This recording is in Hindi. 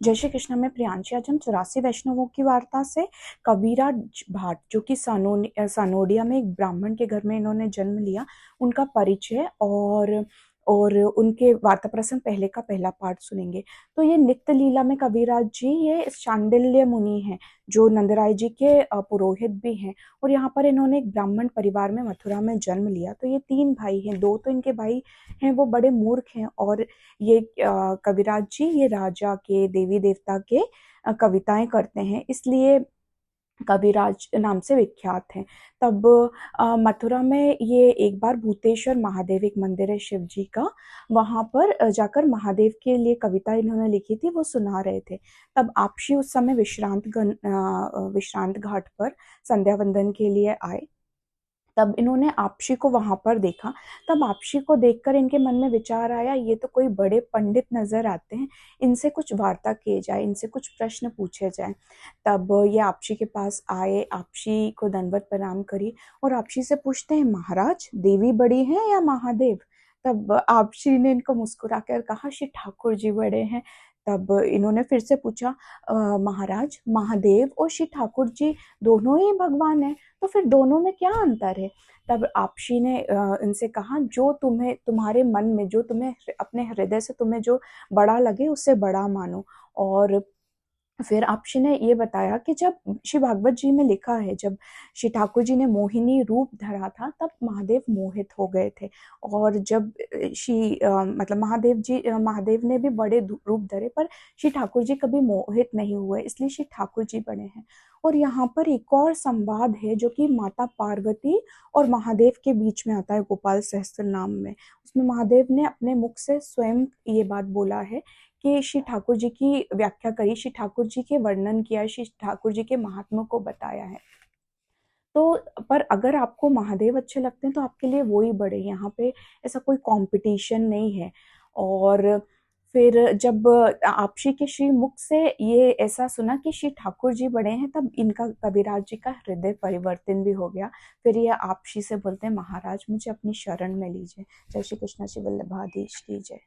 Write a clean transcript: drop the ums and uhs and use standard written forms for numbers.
जय श्री कृष्ण में प्रियांशी। आज हम 84 वैष्णवों की वार्ता से कबीराज भाट, जो कि सानोडिया में एक ब्राह्मण के घर में इन्होंने जन्म लिया, उनका परिचय और उनके वार्ता प्रसंग पहले का पहला पार्ट सुनेंगे। तो ये नित्य लीला में कबीराज जी ये शांडिल्य मुनि हैं, जो नंदराय जी के पुरोहित भी हैं। और यहाँ पर इन्होंने एक ब्राह्मण परिवार में मथुरा में जन्म लिया। तो ये 3 भाई हैं, 2 तो इनके भाई हैं वो बड़े मूर्ख हैं, और ये कविराज जी ये राजा के देवी देवता के कविताएं करते हैं, इसलिए कविराज नाम से विख्यात हैं। तब मथुरा में ये एक बार भूतेश्वर महादेव, एक मंदिर है शिव जी का, वहां पर जाकर महादेव के लिए कविता इन्होंने लिखी थी, वो सुना रहे थे। तब आपशी उस समय विश्रांत घाट पर संध्या वंदन के लिए आए। तब इन्होंने आपशी को वहां पर देखा। तब आपशी को देखकर इनके मन में विचार आया, ये तो कोई बड़े पंडित नजर आते हैं, इनसे कुछ वार्ता किए जाए, इनसे कुछ प्रश्न पूछे जाए। तब ये आपशी के पास आए, आपशी को दंडवत प्रणाम करी और आपशी से पूछते हैं, महाराज देवी बड़ी है या महादेव? तब आपशी ने इनको मुस्कुराकर कहा, श्री ठाकुर जी बड़े हैं। तब इन्होंने फिर से पूछा, महाराज महादेव और श्री ठाकुर जी दोनों ही भगवान हैं, तो फिर दोनों में क्या अंतर है? तब आपशी ने इनसे कहा, जो तुम्हें तुम्हारे मन में, जो तुम्हें अपने हृदय से तुम्हें जो बड़ा लगे उसे बड़ा मानो। और फिर आपशी ने ये बताया कि जब श्री भागवत जी में लिखा है, जब श्री ठाकुर जी ने मोहिनी रूप धरा था तब महादेव मोहित हो गए थे, और जब मतलब महादेव ने भी बड़े रूप धरे, पर श्री ठाकुर जी कभी मोहित नहीं हुए, इसलिए श्री ठाकुर जी बने हैं। और यहाँ पर एक और संवाद है जो कि माता पार्वती और महादेव के बीच में आता है, गोपाल सहस्त्र नाम में। उसमें महादेव ने अपने मुख से स्वयं ये बात बोला है कि श्री ठाकुर जी की व्याख्या करी, श्री ठाकुर जी के वर्णन किया, श्री ठाकुर जी के महात्मा को बताया है। तो पर अगर आपको महादेव अच्छे लगते हैं तो आपके लिए वो ही बड़े, यहाँ पे ऐसा कोई कंपटीशन नहीं है। और फिर जब आपशी के श्री मुख से ये ऐसा सुना कि श्री ठाकुर जी बड़े हैं, तब इनका कविराज जी का हृदय परिवर्तन भी हो गया। फिर ये आपशी से बोलते हैं, महाराज मुझे अपनी शरण में लीजिए। जय श्री कृष्ण, श्री वल्लभाधीश की जय।